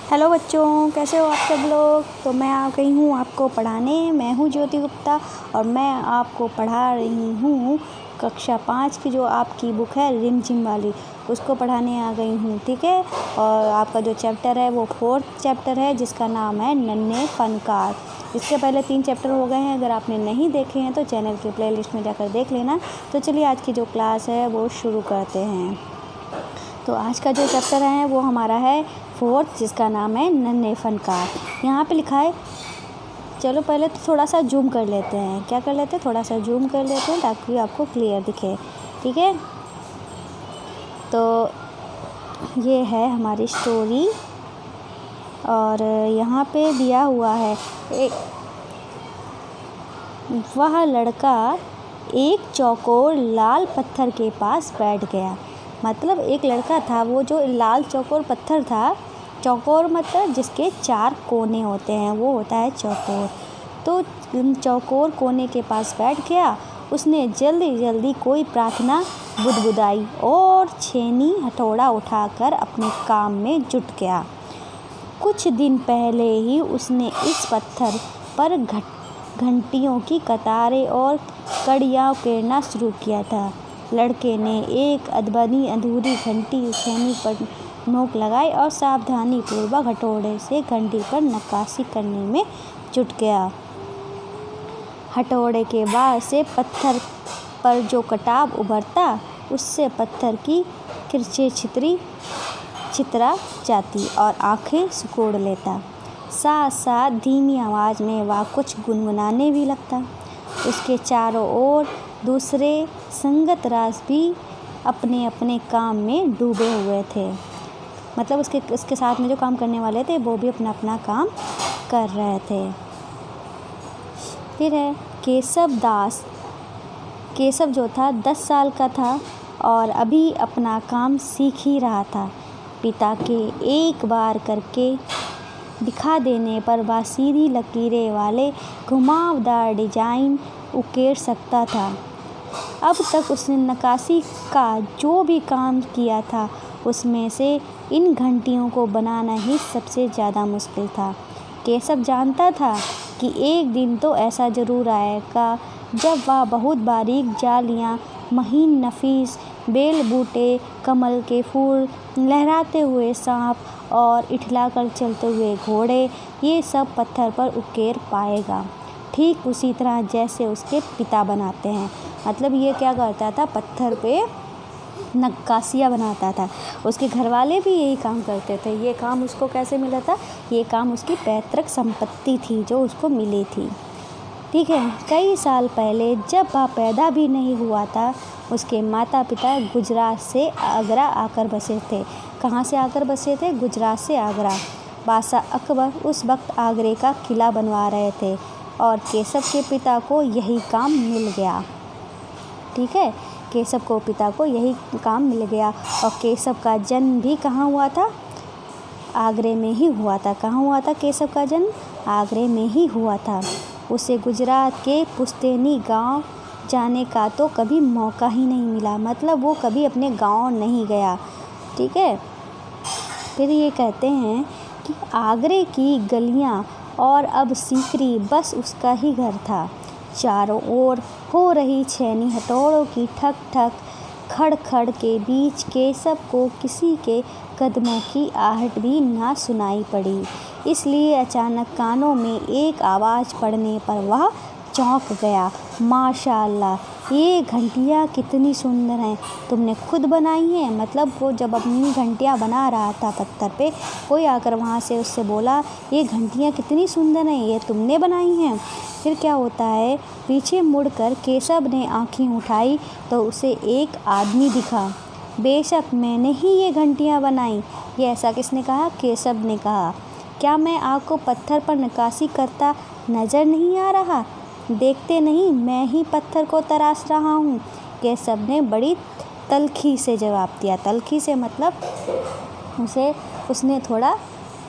Hello बच्चों, कैसे हो आप सब लोग। तो मैं आ गई हूँ आपको पढ़ाने। मैं हूँ ज्योति गुप्ता और मैं आपको पढ़ा रही हूँ कक्षा 5 की जो आपकी बुक है रिमझिम वाली, उसको पढ़ाने आ गई हूँ। ठीक है। और आपका जो चैप्टर है वो 4th चैप्टर है जिसका नाम है नन्हे फनकार। इसके पहले 3 चैप्टर हो गए हैं। अगर आपने नहीं देखे हैं तो चैनल के प्लेलिस्ट में जाकर देख लेना। तो चलिए आज की जो क्लास है वो शुरू करते हैं। तो आज का जो चैप्टर है वो हमारा है 4th, जिसका नाम है नन्हे फनकार। यहाँ पे लिखा है, चलो पहले तो थोड़ा सा जूम कर लेते हैं। क्या कर लेते हैं, थोड़ा सा जूम कर लेते हैं ताकि आपको क्लियर दिखे। ठीक है। तो ये है हमारी स्टोरी और यहाँ पे दिया हुआ है वह लड़का एक चौकोर लाल पत्थर के पास बैठ गया। मतलब एक लड़का था, वो जो लाल चौकोर पत्थर था, चौकोर मतलब जिसके 4 कोने होते हैं वो होता है चौकोर। तो चौकोर कोने के पास बैठ गया। उसने जल्दी जल्दी कोई प्रार्थना बुदबुदाई और छेनी हथौड़ा उठाकर अपने काम में जुट गया। कुछ दिन पहले ही उसने इस पत्थर पर घंटियों की कतारें और कड़ियाँ उकेरना शुरू किया था। लड़के ने एक अधूरी घंटी छेनी पर नोक लगाई और सावधानी पूर्वक हथौड़े से घंटी पर नक्काशी करने में जुट गया। हथौड़े के बार से पत्थर पर जो कटाव उभरता उससे पत्थर की किरचें छितरा जाती और आंखें सिकोड़ लेता। साथ साथ धीमी आवाज़ में वह कुछ गुनगुनाने भी लगता। उसके चारों ओर दूसरे संगत राज भी अपने अपने काम में डूबे हुए थे। मतलब उसके साथ में जो काम करने वाले थे वो भी अपना अपना काम कर रहे थे। फिर है केशव दास। केशव जो था 10 साल का था और अभी अपना काम सीख ही रहा था। पिता के एक बार करके दिखा देने पर वह सीधी लकीरें वाले घुमावदार डिजाइन उकेर सकता था। अब तक उसने नक्काशी का जो भी काम किया था उसमें से इन घंटियों को बनाना ही सबसे ज़्यादा मुश्किल था। केशव जानता था कि एक दिन तो ऐसा ज़रूर आएगा जब वह बहुत बारीक जालियाँ, महीन नफीस बेल बूटे, कमल के फूल, लहराते हुए सांप और इठलाकर चलते हुए घोड़े, ये सब पत्थर पर उकेर पाएगा, ठीक उसी तरह जैसे उसके पिता बनाते हैं। मतलब ये क्या करता था, पत्थर पे नक्काशियाँ बनाता था। उसके घर वाले भी यही काम करते थे। ये काम उसको कैसे मिला था, ये काम उसकी पैतृक संपत्ति थी जो उसको मिली थी। ठीक है। कई साल पहले जब वह पैदा भी नहीं हुआ था उसके माता पिता गुजरात से आगरा आकर बसे थे। कहाँ से आकर बसे थे, गुजरात से आगरा। बादशाह अकबर उस वक्त आगरे का किला बनवा रहे थे और केशव के पिता को यही काम मिल गया। ठीक है। केशव को पिता को यही काम मिल गया और केशव का जन्म भी कहाँ हुआ था, आगरे में ही हुआ था। कहाँ हुआ था केशव का जन्म, आगरे में ही हुआ था। उसे गुजरात के पुश्तैनी गांव जाने का तो कभी मौका ही नहीं मिला। मतलब वो कभी अपने गांव नहीं गया। ठीक है। फिर ये कहते हैं कि आगरे की गलियां और अब सीकरी बस उसका ही घर था। चारों ओर हो रही छेनी हथौड़ों की ठक ठक खड़ खड़ के बीच केशव को किसी के कदमों की आहट भी ना सुनाई पड़ी। इसलिए अचानक कानों में एक आवाज़ पड़ने पर वह चौंक गया। माशाअल्लाह, ये घंटियाँ कितनी सुंदर हैं, तुमने खुद बनाई हैं। मतलब वो जब अपनी घंटियाँ बना रहा था पत्थर पे, कोई आकर वहाँ से उससे बोला, ये घंटियाँ कितनी सुंदर हैं, ये तुमने बनाई हैं। फिर क्या होता है, पीछे मुड़कर केशव ने आँखें उठाई तो उसे एक आदमी दिखा। बेशक मैंने ही ये घंटियाँ बनाई। ये ऐसा किसने कहा, केशव ने कहा। क्या मैं आपको पत्थर पर नक्काशी करता नज़र नहीं आ रहा, देखते नहीं मैं ही पत्थर को तराश रहा हूँ। केशव ने बड़ी तल्खी से जवाब दिया। तल्खी से मतलब उसने थोड़ा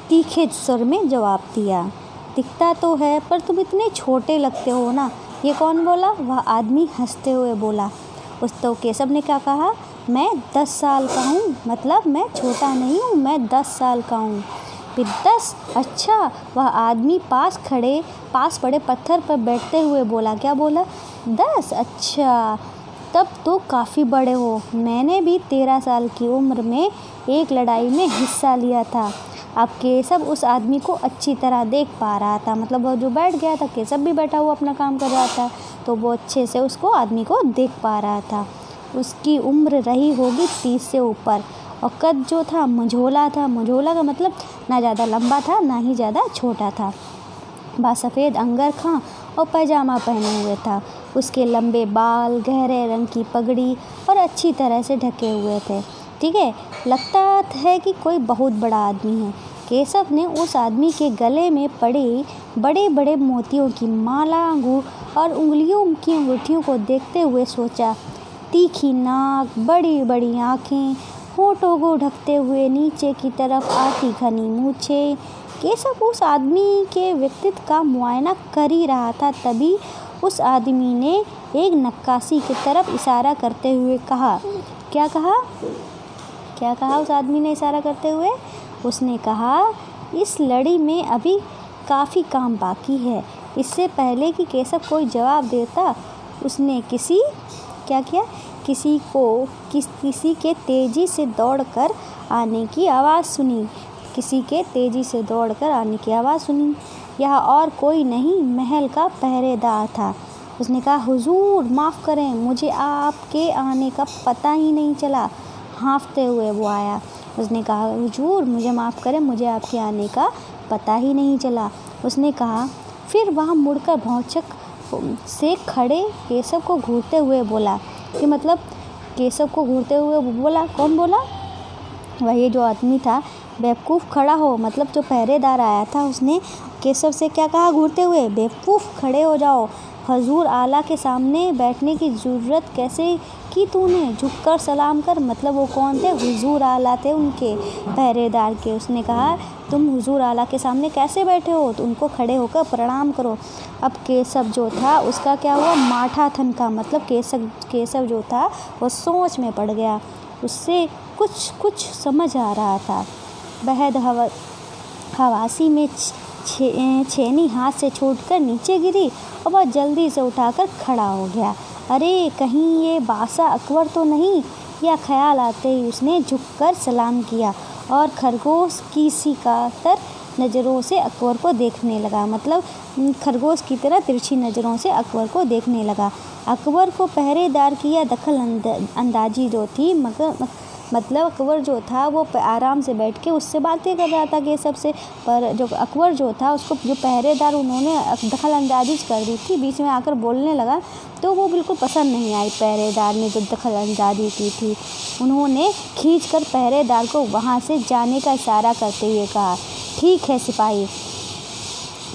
तीखे स्वर में जवाब दिया। दिखता तो है पर तुम इतने छोटे लगते हो ना। ये कौन बोला, वह आदमी हंसते हुए बोला। तो केशव ने क्या कहा, मैं 10 साल का हूँ। मतलब मैं छोटा नहीं हूँ, मैं 10 साल का हूँ। फिर 10। अच्छा। वह आदमी पास पड़े पत्थर पर बैठते हुए बोला। क्या बोला? 10। अच्छा, तब तो काफ़ी बड़े हो। मैंने भी 13 साल की उम्र में एक लड़ाई में हिस्सा लिया था। अब केशव उस आदमी को अच्छी तरह देख पा रहा था। मतलब वो जो बैठ गया था, केशव भी बैठा हुआ अपना काम कर रहा था, तो वो अच्छे से उसको आदमी को देख पा रहा था। उसकी उम्र रही होगी 30 से ऊपर और कद जो था मझोला था। मझोला का मतलब ना ज़्यादा लंबा था ना ही ज़्यादा छोटा था। वह सफ़ेद अंगरखा और पैजामा पहने हुए था। उसके लंबे बाल, गहरे रंग की पगड़ी और अच्छी तरह से ढके हुए थे। ठीक है, लगता है कि कोई बहुत बड़ा आदमी है। केशव ने उस आदमी के गले में पड़े बड़े बड़े मोतियों की माला और उंगलियों की अंगूठियों को देखते हुए सोचा। तीखी नाक, बड़ी बड़ी आँखें, होठों को ढकते हुए नीचे की तरफ आती घनी मूछें। केशव उस आदमी के व्यक्तित्व का मुआयना कर ही रहा था, तभी उस आदमी ने एक नक्काशी की तरफ इशारा करते हुए कहा। क्या कहा? क्या कहा उस आदमी ने इशारा करते हुए? उसने कहा, इस लड़ी में अभी काफ़ी काम बाकी है। इससे पहले कि केशव कोई जवाब देता, उसने किसी के तेज़ी से दौड़कर आने की आवाज़ सुनी। यह और कोई नहीं, महल का पहरेदार था। उसने कहा, हुजूर माफ़ करें, मुझे आपके आने का पता ही नहीं चला। हाँफते हुए वो आया। उसने कहा, हुजूर मुझे माफ़ करें, मुझे आपके आने का पता ही नहीं चला। उसने कहा, फिर वहाँ मुड़कर भौचक से खड़े केशव को घूरते हुए बोला। कि मतलब केशव को घूरते हुए बोला, कौन बोला? वही जो आदमी था, बेवकूफ़ खड़ा हो। मतलब जो पहरेदार आया था, उसने केशव से क्या कहा घूरते हुए? बेवकूफ़ खड़े हो जाओ। हजूर आला के सामने बैठने की ज़रूरत कैसे की तूने? झुककर सलाम कर। मतलब वो कौन थे? हुजूर आला थे उनके, पहरेदार के। उसने कहा, तुम हुजूर आला के सामने कैसे बैठे हो? तो उनको खड़े होकर प्रणाम करो। अब केशव जो था उसका क्या हुआ? माठा थनका। मतलब केशव जो था वो सोच में पड़ गया। उससे कुछ समझ आ रहा था। बेहद हवासी में छेनी हाथ से छूटकर नीचे गिरी और वह जल्दी से उठाकर खड़ा हो गया। अरे कहीं ये बासा अकबर तो नहीं? यह ख्याल आते ही उसने झुककर सलाम किया और खरगोश की सी कातर नज़रों से अकबर को देखने लगा। मतलब खरगोश की तरह तिरछी नज़रों से अकबर को देखने लगा। अकबर को पहरेदार की यह दखल अंदाजी जो थी, मतलब अकबर जो था वो आराम से बैठ के उससे बातें कर रहा था केशव से, पर जो अकबर जो था उसको जो पहरेदार उन्होंने दखल अंदाजी कर दी थी, बीच में आकर बोलने लगा, तो वो बिल्कुल पसंद नहीं आई। पहरेदार ने जो दखल अंदाजी की थी, उन्होंने खींचकर पहरेदार को वहाँ से जाने का इशारा करते हुए कहा, ठीक है सिपाही।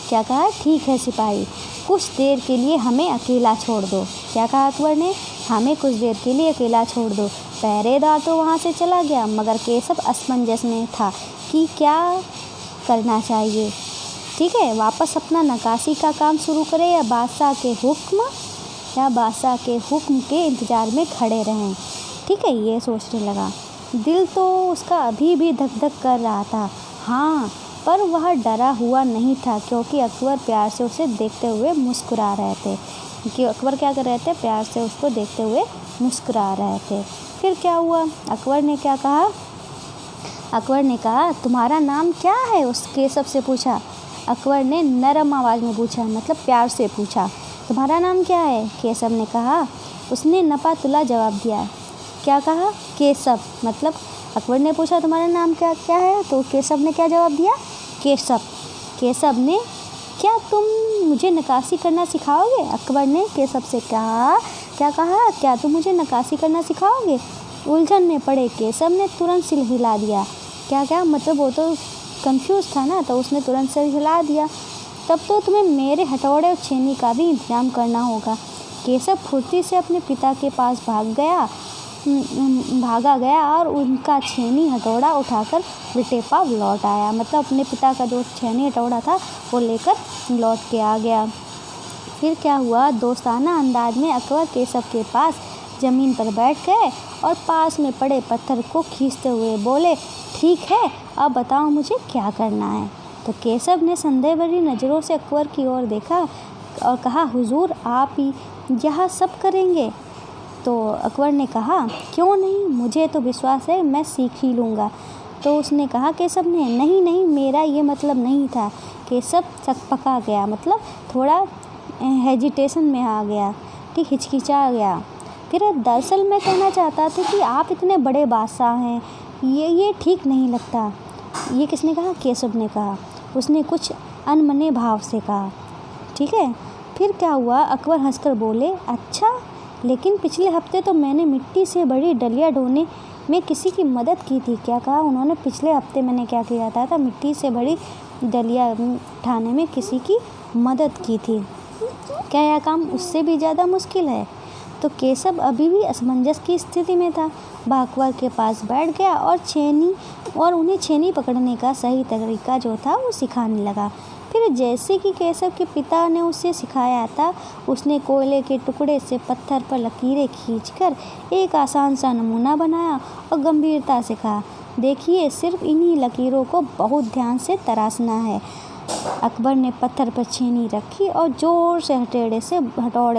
क्या कहा? ठीक है सिपाही, कुछ देर के लिए हमें अकेला छोड़ दो। क्या कहा अकबर ने? हमें कुछ देर के लिए अकेला छोड़ दो। पहरेदार तो वहाँ से चला गया, मगर केशव असमंजस में था कि क्या करना चाहिए। ठीक है, वापस अपना नक्काशी का काम शुरू करे या बादशाह के हुक्म के इंतज़ार में खड़े रहें। ठीक है, ये सोचने लगा। दिल तो उसका अभी भी धक धक कर रहा था। हाँ, पर वह डरा हुआ नहीं था, क्योंकि अकबर प्यार से उसे देखते हुए मुस्कुरा रहे थे। क्योंकि अकबर क्या कर रहे थे? प्यार से उसको देखते हुए मुस्कुरा रहे थे। फिर क्या हुआ? अकबर ने क्या कहा? अकबर ने कहा, तुम्हारा नाम क्या है? उस केशव से पूछा। अकबर ने नरम आवाज़ में पूछा, मतलब प्यार से पूछा, तुम्हारा नाम क्या है? केशव ने कहा। उसने नपा तुला जवाब दिया। क्या कहा? केशव। मतलब अकबर ने पूछा तुम्हारा नाम क्या है, तो केशव ने क्या जवाब दिया? केशव। केशव ने, क्या तुम मुझे नक्काशी करना सिखाओगे? अकबर ने केशव से कहा। क्या कहा? क्या तुम मुझे नक्काशी करना सिखाओगे? उलझन में पड़े केशव ने तुरंत सिर हिला दिया। क्या? मतलब वो तो कंफ्यूज था ना, तो उसने तुरंत सिर हिला दिया। तब तो तुम्हें मेरे हथौड़े और छेनी का भी इंतजाम करना होगा। केशव फुर्ती से अपने पिता के पास भागा गया और उनका छेनी हथौड़ा उठाकर विटेपा लौट आया। मतलब अपने पिता का जो छेनी हथौड़ा था वो लेकर लौट के आ गया। फिर क्या हुआ? दोस्ताना अंदाज में अकबर केशव के पास ज़मीन पर बैठ गए और पास में पड़े पत्थर को खींचते हुए बोले, ठीक है, अब बताओ मुझे क्या करना है। तो केशव ने संदेह भरी नज़रों से अकबर की ओर देखा और कहा, हुजूर, आप ही यह सब करेंगे? तो अकबर ने कहा, क्यों नहीं, मुझे तो विश्वास है मैं सीख ही लूँगा। तो उसने कहा केशव ने, नहीं नहीं, मेरा ये मतलब नहीं था। केशव सकपका गया, मतलब थोड़ा हेजिटेशन में आ गया, ठीक, हिचकिचा गया। फिर दरअसल मैं कहना चाहता था कि आप इतने बड़े बादशाह हैं, ये ठीक नहीं लगता। ये किसने कहा? केशव ने कहा। उसने कुछ अनमने भाव से कहा, ठीक है। फिर क्या हुआ? अकबर हंसकर बोले, अच्छा, लेकिन पिछले हफ्ते तो मैंने मिट्टी से बड़ी डलिया ढोने में किसी की मदद की थी। क्या कहा उन्होंने? पिछले हफ्ते मैंने क्या किया था मिट्टी से बड़ी डलिया उठाने में किसी की मदद की थी। क्या यह काम उससे भी ज़्यादा मुश्किल है? तो केशव अभी भी असमंजस की स्थिति में था। वह अकबर के पास बैठ गया और उन्हें छेनी पकड़ने का सही तरीका जो था वो सिखाने लगा। फिर जैसे कि केशव के पिता ने उसे सिखाया था, उसने कोयले के टुकड़े से पत्थर पर लकीरें खींचकर एक आसान सा नमूना बनाया और गंभीरता से कहा, देखिए, सिर्फ इन्हीं लकीरों को बहुत ध्यान से तराशना है। अकबर ने पत्थर पर छेनी रखी और जोर से हथौड़े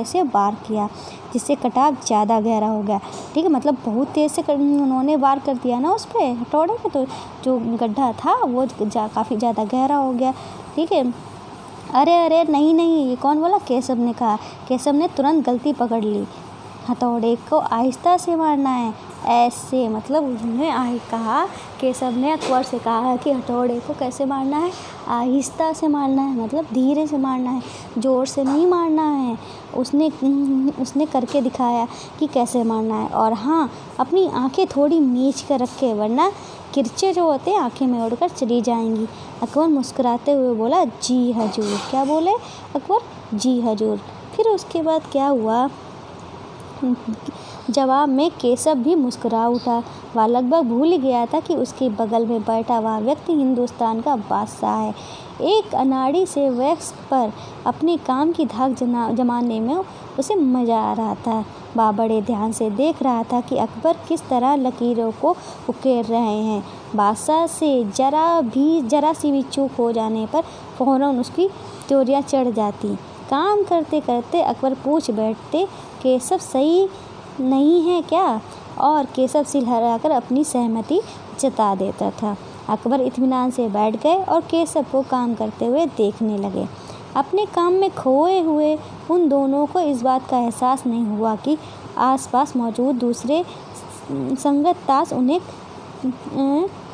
से वार किया, जिससे कटाव ज़्यादा गहरा हो गया। ठीक है, मतलब बहुत तेज़ से उन्होंने वार कर दिया ना उस पर हथौड़े पे, तो जो गड्ढा था वो काफ़ी ज़्यादा गहरा हो गया। ठीक है। अरे नहीं, ये कौन बोला? केशव ने कहा। केशव ने तुरंत गलती पकड़ ली। हथौड़े को आहिस्ता से मारना है, ऐसे, मतलब उन्होंने कहा, केशव ने अकबर से कहा कि हथौड़े को कैसे मारना है? आहिस्ता से मारना है, मतलब धीरे से मारना है, ज़ोर से नहीं मारना है। उसने करके दिखाया कि कैसे मारना है। और हाँ, अपनी आंखें थोड़ी मीच कर रखे, वरना किरचे जो होते हैं आंखें में उड़कर चली जाएंगी। अकबर मुस्कुराते हुए बोला, जी हजूर। क्या बोले अकबर? जी हजूर। फिर उसके बाद क्या हुआ? जवाब में केशव भी मुस्कुरा उठा। वह लगभग भूल ही गया था कि उसके बगल में बैठा हुआ व्यक्ति हिंदुस्तान का बादशाह है। एक अनाड़ी से वयस्क पर अपने काम की धाक जमाने में उसे मज़ा आ रहा था। वह बड़े ध्यान से देख रहा था कि अकबर किस तरह लकीरों को उकेर रहे हैं। बादशाह से जरा सी भी चूक हो जाने पर फ़ौरन उसकी त्योरियां चढ़ जाती। काम करते करते अकबर पूछ बैठते, केशव सही नहीं है क्या? और केशव सिर हिलाकर अपनी सहमति जता देता था। अकबर इत्मीनान से बैठ गए और केशव को काम करते हुए देखने लगे। अपने काम में खोए हुए उन दोनों को इस बात का एहसास नहीं हुआ कि आसपास मौजूद दूसरे संगततास उन्हें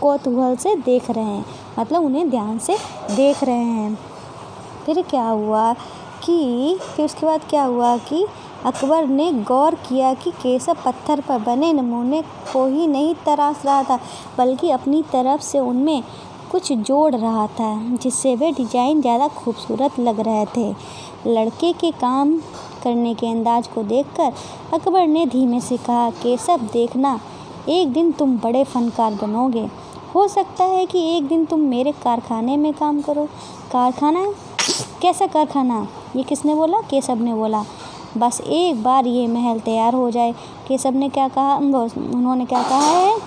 कौतूहल से देख रहे हैं, मतलब उन्हें ध्यान से देख रहे हैं। फिर उसके बाद क्या हुआ कि अकबर ने गौर किया कि केशव पत्थर पर बने नमूने को ही नहीं तराश रहा था, बल्कि अपनी तरफ से उनमें कुछ जोड़ रहा था, जिससे वे डिज़ाइन ज़्यादा खूबसूरत लग रहे थे। लड़के के काम करने के अंदाज को देखकर अकबर ने धीमे से कहा, केशव, देखना, एक दिन तुम बड़े फनकार बनोगे। हो सकता है कि एक दिन तुम मेरे कारखाने में काम करो। कारखाना? कैसा कारखाना? ये किसने बोला? केशव ने बोला। बस एक बार ये महल तैयार हो जाए। केशव ने क्या कहा? उन्होंने क्या कहा है?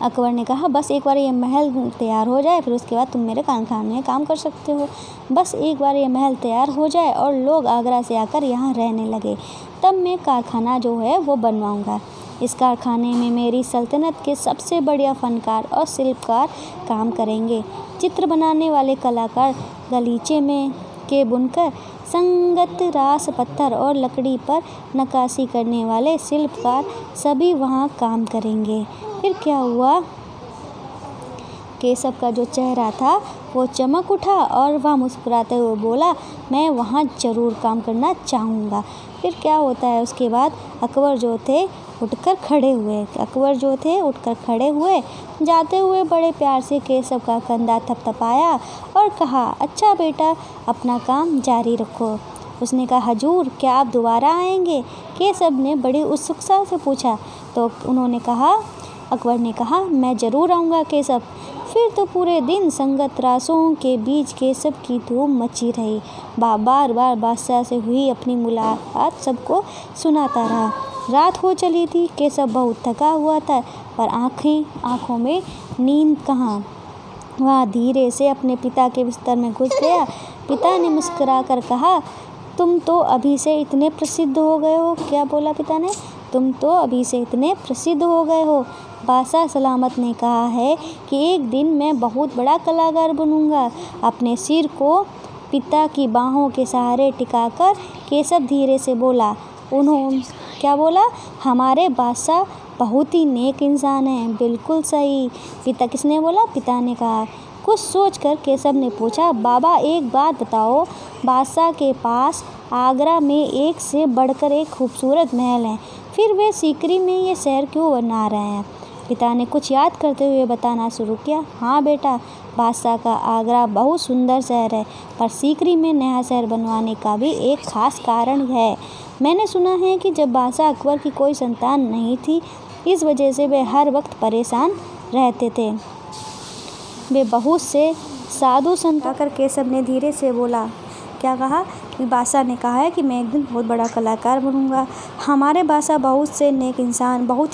अकबर ने कहा, बस एक बार ये महल तैयार हो जाए, फिर उसके बाद तुम मेरे कारखाने में काम कर सकते हो। बस एक बार ये महल तैयार हो जाए और लोग आगरा से आकर यहाँ रहने लगे, तब मैं कारखाना जो है वो बनवाऊँगा। इस कारखाने में मेरी सल्तनत के सबसे बढ़िया फनकार और शिल्पकार काम करेंगे। चित्र बनाने वाले कलाकार, गलीचे के बुनकर, संगत रास पत्थर और लकड़ी पर नक्काशी करने वाले शिल्पकार सभी वहाँ काम करेंगे। फिर क्या हुआ? केशव का जो चेहरा था वो चमक उठा और वह मुस्कुराते हुए बोला, मैं वहाँ ज़रूर काम करना चाहूँगा। फिर क्या होता है उसके बाद? अकबर जो थे उठकर खड़े हुए, जाते हुए बड़े प्यार से केशव का कंधा थपथपाया और कहा, अच्छा बेटा, अपना काम जारी रखो। उसने कहा, हजूर, क्या आप दोबारा आएंगे? केशव ने बड़ी उत्सुकता से पूछा। तो अकबर ने कहा, मैं ज़रूर आऊँगा केशव। फिर तो पूरे दिन संगत रासों के बीच केशव की धूम मची रही। बार बार बादशाह से हुई अपनी मुलाकात सबको सुनाता रहा। रात हो चली थी। केशव बहुत थका हुआ था, पर आँखों में नींद कहाँ। वह धीरे से अपने पिता के बिस्तर में घुस गया। पिता ने मुस्कुराकर कहा, तुम तो अभी से इतने प्रसिद्ध हो गए हो। क्या बोला पिता ने? तुम तो अभी से इतने प्रसिद्ध हो गए हो। बादशाह सलामत ने कहा है कि एक दिन मैं बहुत बड़ा कलाकार बनूंगा। अपने सिर को पिता की बाहों के सहारे टिकाकर केशव धीरे से बोला। उन्होंने क्या बोला? हमारे बादशाह बहुत ही नेक इंसान हैं। बिल्कुल सही। पिता किसने बोला? पिता ने कहा। कुछ सोचकर केशव ने पूछा, बाबा एक बात बताओ, बादशाह के पास आगरा में एक से बढ़कर एक खूबसूरत महल हैं, फिर वे सीकरी में ये शहर क्यों बना रहे हैं? पिता ने कुछ याद करते हुए बताना शुरू किया। हाँ बेटा, बादशाह का आगरा बहुत सुंदर शहर है, पर सीकरी में नया शहर बनवाने का भी एक खास कारण है। मैंने सुना है कि जब बादशाह अकबर की कोई संतान नहीं थी, इस वजह से वे हर वक्त परेशान रहते थे। वे बहुत से साधु संत आकर केशव ने धीरे से बोला। क्या कहा? कि बादशाह ने कहा है कि मैं एक दिन बहुत बड़ा कलाकार बनूंगा। हमारे बादशाह बहुत ही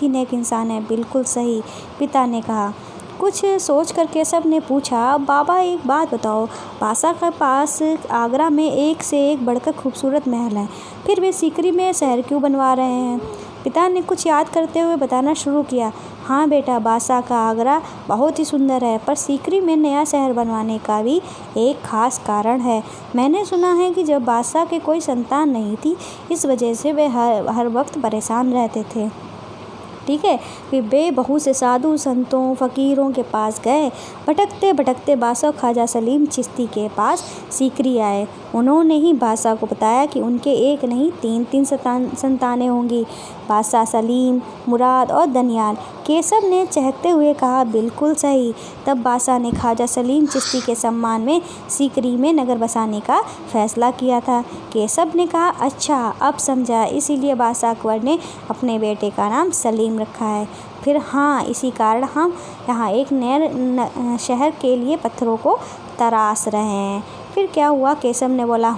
नेक इंसान है। बिल्कुल सही, पिता ने कहा। कुछ सोचकर केशव ने पूछा, बाबा एक बात बताओ, बादशाह के पास आगरा में एक से एक बढ़कर खूबसूरत महल हैं, फिर वे सीकरी में शहर क्यों बनवा रहे हैं? पिता ने कुछ याद करते हुए बताना शुरू किया। हाँ बेटा, बादशाह का आगरा बहुत ही सुंदर है, पर सीकरी में नया शहर बनवाने का भी एक खास कारण है। मैंने सुना है कि जब बादशाह के कोई संतान नहीं थी, इस वजह से वे हर वक्त परेशान रहते थे। ठीक है। फिर वे बहुत से साधु संतों फ़कीरों के पास गए। भटकते भटकते बादशाह ख्वाजा सलीम चिश्ती के पास सीकरी आए। उन्होंने ही बादशाह को बताया कि उनके एक नहीं तीन संतानें होंगी, बादशाह सलीम, मुराद और दनियाल। केशव ने चहकते हुए कहा, बिल्कुल सही। तब बादशाह ने ख्वाजा सलीम चिश्ती के सम्मान में सीकरी में नगर बसाने का फैसला किया था। केशव ने कहा, अच्छा अब समझा, इसीलिए बादशाह अकबर ने अपने बेटे का नाम सलीम रखा है। फिर हाँ, इसी कारण हम यहाँ एक नए शहर के लिए पत्थरों को तराश रहे हैं। फिर क्या हुआ? केशव ने बोला,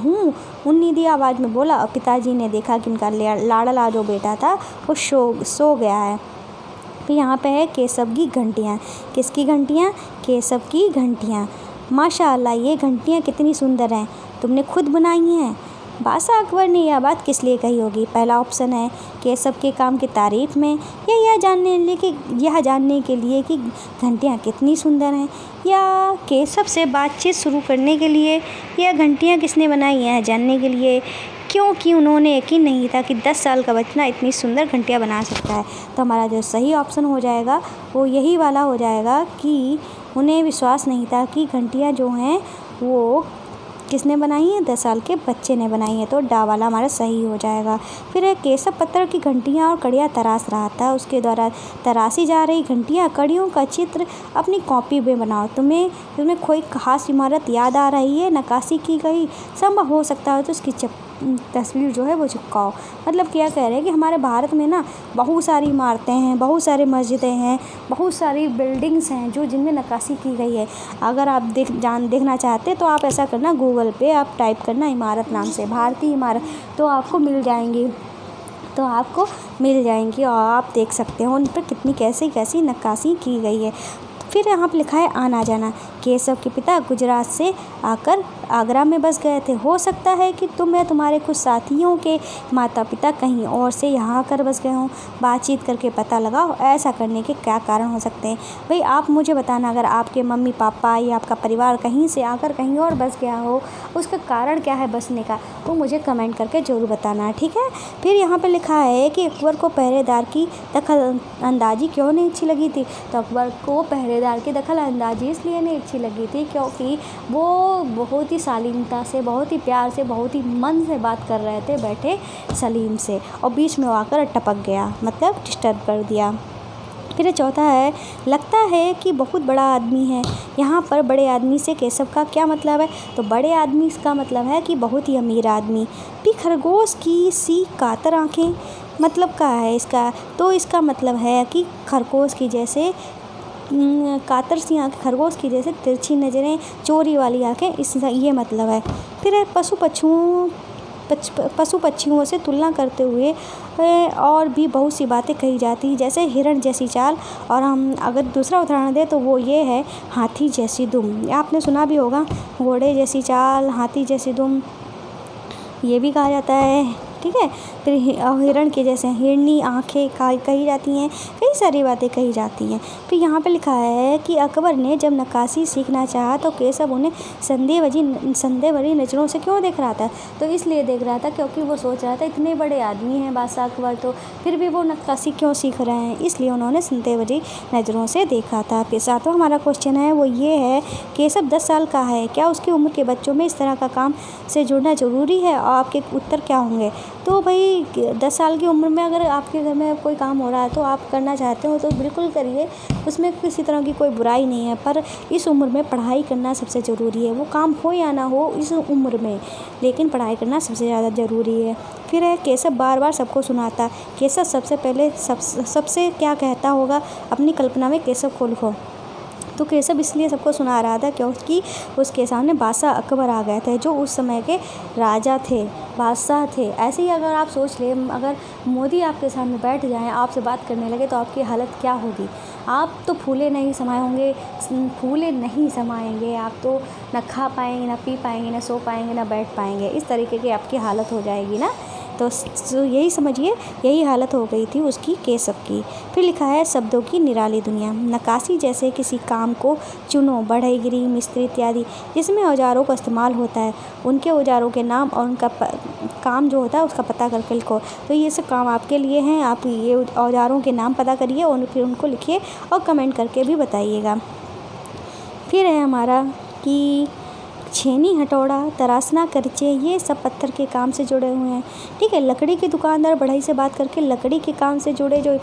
उन्नीदी आवाज़ में बोला। और पिताजी ने देखा कि उनका लाडला जो बेटा था वो सो गया है। फिर यहाँ पे है केशव की घंटियाँ। किसकी घंटियाँ? केशव की घंटियाँ। माशाअल्लाह, ये घंटियाँ कितनी सुंदर हैं, तुमने खुद बनाई हैं? बादशाह अकबर ने यह बात किस लिए कही होगी? पहला ऑप्शन है केशव के काम की तारीफ़ में, या यह जानने के लिए कि घंटियाँ कितनी सुंदर हैं, या केशव से बातचीत शुरू करने के लिए, या घंटियाँ किसने बनाई हैं जानने के लिए, क्योंकि उन्होंने यकीन नहीं था कि 10 साल का बच्चा इतनी सुंदर घंटियाँ बना सकता है। तो हमारा जो सही ऑप्शन हो जाएगा वो यही वाला हो जाएगा कि उन्हें विश्वास नहीं था कि घंटियाँ जो हैं वो किसने बनाई है? 10 साल के बच्चे ने बनाई है। तो डा वाला हमारा सही हो जाएगा। फिर है केशव पत्थर की घंटियाँ और कड़ियाँ तराश रहा था। उसके द्वारा तराशी जा रही घंटियाँ कड़ियों का चित्र अपनी कॉपी में बनाओ। तुम्हें कोई खास इमारत याद आ रही है, नक्काशी की गई, संभव हो सकता है तो उसकी तस्वीर जो है वो चिपकाओ। मतलब क्या कह रहे हैं कि हमारे भारत में ना बहुत सारी इमारतें हैं, बहुत सारी मस्जिदें हैं, बहुत सारी बिल्डिंग्स हैं जो जिनमें नक्काशी की गई है। अगर आप देखना चाहते तो आप ऐसा करना, गूगल पे आप टाइप करना इमारत नाम से, भारतीय इमारत, तो आपको मिल जाएंगी और आप देख सकते हो उन पर कितनी कैसी नक्काशी की गई है। फिर यहाँ पर लिखा है आना जाना। केशव के पिता गुजरात से आकर आगरा में बस गए थे। हो सकता है कि तुम या तुम्हारे कुछ साथियों के माता पिता कहीं और से यहाँ आकर बस गए हों। बातचीत करके पता लगाओ ऐसा करने के क्या कारण हो सकते हैं। भाई आप मुझे बताना, अगर आपके मम्मी पापा या आपका परिवार कहीं से आकर कहीं और बस गया हो, उसका कारण क्या है बसने का, वो मुझे कमेंट करके ज़रूर बताना, ठीक है। फिर यहाँ पर लिखा है कि अकबर को पहरेदार की दखल अंदाजी क्यों नहीं अच्छी लगी थी। तो अकबर को पहरेदार की दखल अंदाजी इसलिए नहीं अच्छी लगी थी क्योंकि वो बहुत ही शालीनता से, बहुत ही प्यार से, बहुत ही मन से बात कर रहे थे बैठे सलीम से, और बीच में वो आकर टपक गया, मतलब डिस्टर्ब कर दिया। फिर चौथा है, लगता है कि बहुत बड़ा आदमी है। यहाँ पर बड़े आदमी से केशव का क्या मतलब है? तो बड़े आदमी इसका मतलब है कि बहुत ही अमीर आदमी। भी खरगोश की सी कातर आँखें, मतलब क्या है इसका? तो इसका मतलब है कि खरगोश की जैसे कातर सी आँखें, खरगोश की जैसे तिरछी नज़रें, चोरी वाली आँखें, इसका ये मतलब है। फिर है पशुओं पशु पक्षियों से तुलना करते हुए और भी बहुत सी बातें कही जाती हैं, जैसे हिरण जैसी चाल। और हम अगर दूसरा उदाहरण दें तो वो ये है हाथी जैसी दुम। आपने सुना भी होगा घोड़े जैसी चाल, हाथी जैसी दुम, ये भी कहा जाता है। ठीक है, फिर हिरण के जैसे हिरनी आँखें कही जाती हैं, कई सारी बातें कही जाती हैं। फिर यहाँ पे लिखा है कि अकबर ने जब नक्काशी सीखना चाहा तो केशव उन्हें संदेह भरी नज़रों से क्यों देख रहा था? तो इसलिए देख रहा था क्योंकि वो सोच रहा था इतने बड़े आदमी हैं बादशाह अकबर, तो फिर भी वो नक्काशी क्यों सीख रहे हैं, इसलिए उन्होंने संदेह भरी नज़रों से देखा था। फिर सातवां हमारा क्वेश्चन है वो ये है, केशव 10 साल का है, क्या उसकी उम्र के बच्चों में इस तरह का काम से जुड़ना ज़रूरी है? और आपके उत्तर क्या होंगे? तो भाई 10 साल की उम्र में अगर आपके घर में कोई काम हो रहा है तो आप करना चाहते हो तो बिल्कुल करिए, उसमें किसी तरह की कोई बुराई नहीं है। पर इस उम्र में पढ़ाई करना सबसे ज़रूरी है, वो काम हो या ना हो इस उम्र में, लेकिन पढ़ाई करना सबसे ज़्यादा ज़रूरी है। फिर है केशव बार बार सबको सुनाता। केशव सबसे पहले सबसे क्या कहता होगा? अपनी कल्पना में केशव को लिखो। तो केशव इसलिए सबको सुना रहा था क्योंकि उसके सामने बादशाह अकबर आ गए थे, जो उस समय के राजा थे, बादशाह थे। ऐसे ही अगर आप सोच लें, अगर मोदी आपके सामने बैठ जाएं, आपसे बात करने लगे तो आपकी हालत क्या होगी? आप तो फूले नहीं समाएंगे, आप तो ना खा पाएंगे, ना पी पाएंगे, ना सो पाएंगे, ना बैठ पाएंगे। इस तरीके की आपकी हालत हो जाएगी ना। तो यही समझिए, यही हालत हो गई थी उसकी, केशव की। फिर लिखा है शब्दों की निराली दुनिया। नक्काशी जैसे किसी काम को चुनो, बढ़ईगिरी, मिस्त्री इत्यादि जिसमें औजारों का इस्तेमाल होता है, उनके औजारों के नाम और उनका काम जो होता है उसका पता करके लिखो। तो ये सब काम आपके लिए हैं, आप ये औजारों के नाम पता करिए और फिर उनको लिखिए और कमेंट करके भी बताइएगा। फिर है हमारा कि छेनी, हथौड़ा, तराशना, करचे, ये सब पत्थर के काम से जुड़े हुए हैं। ठीक है, लकड़ी के दुकानदार बढ़ई से बात करके लकड़ी के काम से जुड़े जो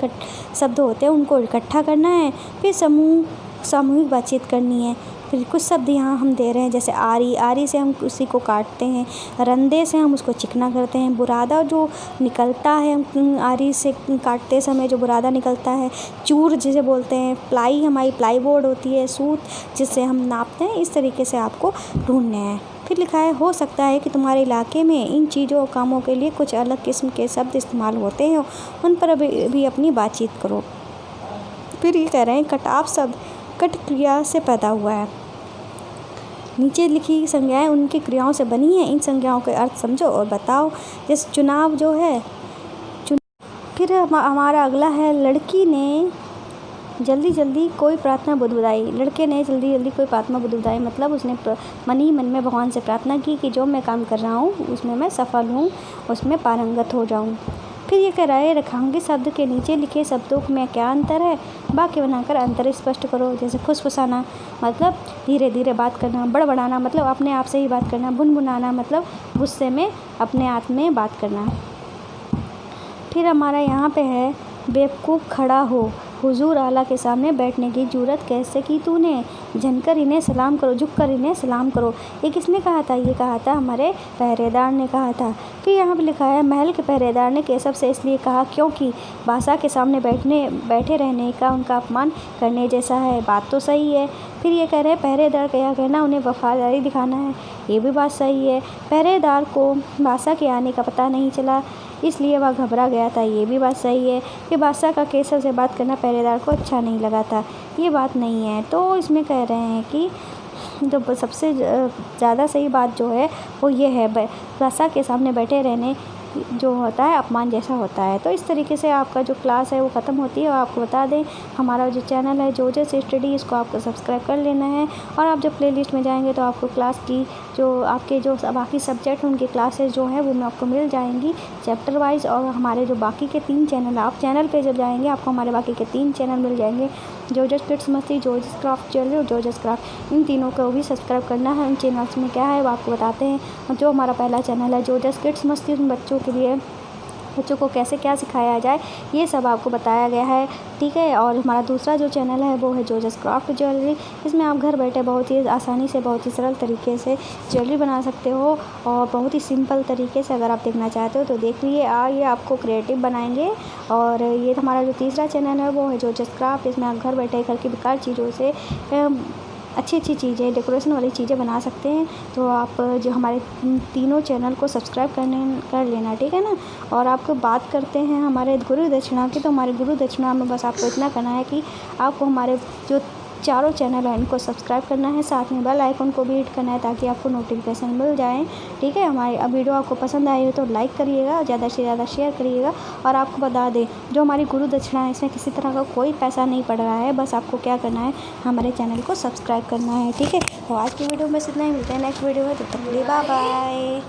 शब्द होते हैं उनको इकट्ठा करना है। फिर सामूहिक बातचीत करनी है। फिर कुछ शब्द यहाँ हम दे रहे हैं, जैसे आरी से हम उसी को काटते हैं, रंदे से हम उसको चिकना करते हैं, बुरादा जो निकलता है आरी से काटते समय जो बुरादा निकलता है, चूर जिसे बोलते हैं, प्लाई हमारी प्लाईबोर्ड होती है, सूत जिससे हम नापते हैं। इस तरीके से आपको ढूंढने हैं। फिर लिखा है हो सकता है कि तुम्हारे इलाके में इन चीज़ों और कामों के लिए कुछ अलग किस्म के शब्द इस्तेमाल होते हैं, उन पर भी अपनी बातचीत करो। फिर ये कह रहे हैं कटाव शब्द कट क्रिया से पैदा हुआ है। नीचे लिखी संज्ञाएं उनकी क्रियाओं से बनी हैं, इन संज्ञाओं के अर्थ समझो और बताओ। जैसे चुनाव जो है फिर हमारा अगला है लड़के ने जल्दी जल्दी कोई प्रार्थना बुदबुदाई। मतलब उसने मन ही मन में भगवान से प्रार्थना की कि जो मैं काम कर रहा हूँ उसमें मैं सफल हूँ, उसमें पारंगत हो जाऊँ। फिर ये कह रहा है रेखांकित शब्द के नीचे लिखे शब्दों में क्या अंतर है, वाक्य बनाकर अंतर स्पष्ट करो। जैसे फुसफुसाना मतलब धीरे धीरे बात करना, बड़बड़ाना मतलब अपने आप से ही बात करना, बुनबुनाना मतलब गुस्से में अपने आप में बात करना। फिर हमारा यहाँ पे है बेवकूफ़ खड़ा हो, हुजूर आला के सामने बैठने की जरूरत कैसे की तूने, झुककर इन्हें सलाम करो। ये किसने कहा था? ये कहा था हमारे पहरेदार ने कहा था। फिर यहाँ पे लिखा है महल के पहरेदार ने केशव से इसलिए कहा क्योंकि बादशाह के सामने बैठे रहने का उनका अपमान करने जैसा है। बात तो सही है। फिर ये कह रहे हैं पहरेदार का यह कहना उन्हें वफादारी दिखाना है, ये भी बात सही है। पहरेदार को बादशाह के आने का पता नहीं चला इसलिए वह घबरा गया था, ये भी बात सही है। कि बादशाह का केशव से बात करना पहरेदार को अच्छा नहीं लगा था, ये बात नहीं है। तो इसमें कह रहे हैं कि जो सबसे ज़्यादा सही बात जो है वो ये है बादशाह के सामने बैठे रहने जो होता है अपमान जैसा होता है। तो इस तरीके से आपका जो क्लास है वो ख़त्म होती है। और आपको बता दें हमारा जो चैनल है जोजस स्टडी, इसको आपको सब्सक्राइब कर लेना है। और आप जब प्लेलिस्ट में जाएंगे तो आपको क्लास की जो आपके जो बाकी सब्जेक्ट हैं उनकी क्लासेस जो हैं वो मैं आपको मिल जाएंगी चैप्टर वाइज। और हमारे जो बाकी के 3 चैनल, आप चैनल पे जब जाएंगे आपको हमारे बाकी के 3 चैनल मिल जाएंगे, जोजस किड्स मस्ती, जोजस क्राफ्ट ज्वेलरी और जोजस क्राफ्ट। इन तीनों को भी सब्सक्राइब करना है। इन चैनल्स में क्या है वो आपको बताते हैं। और जो हमारा पहला चैनल है जोजस किड्स मस्ती, उन बच्चों के लिए बच्चों को कैसे क्या सिखाया जाए ये सब आपको बताया गया है, ठीक है। और हमारा दूसरा जो चैनल है वो है जोजस क्राफ्ट ज्वेलरी। इसमें आप घर बैठे बहुत ही आसानी से, बहुत ही सरल तरीके से ज्वेलरी बना सकते हो और बहुत ही सिंपल तरीके से। अगर आप देखना चाहते हो तो देख लीजिए। ये आपको क्रिएटिव बनाएंगे। और ये हमारा जो तीसरा चैनल है वो है जोजस क्राफ्ट। इसमें आप घर बैठे घर की बेकार चीज़ों से अच्छी अच्छी चीज़ें, डेकोरेशन वाली चीज़ें बना सकते हैं। तो आप जो हमारे तीनों चैनल को सब्सक्राइब कर लेना, ठीक है ना। और आपको बात करते हैं हमारे गुरु दक्षिणा की। तो हमारे गुरु दक्षिणा में बस आपको इतना करना है कि आपको हमारे जो चारों चैनल हैं इनको सब्सक्राइब करना है, साथ में बेल आइकन को भी हिट करना है ताकि आपको नोटिफिकेशन मिल जाए, ठीक है। हमारी अब वीडियो आपको पसंद आई हो तो लाइक करिएगा, ज़्यादा से ज़्यादा शेयर करिएगा। और आपको बता दें, जो हमारी गुरु दक्षिणा है इसमें किसी तरह का कोई पैसा नहीं पड़ रहा है, बस आपको क्या करना है, हमारे चैनल को सब्सक्राइब करना है, ठीक है। तो आज की वीडियो में बस इतना ही, मिलते हैं नेक्स्ट वीडियो में, तब तक के लिए बाय बाय।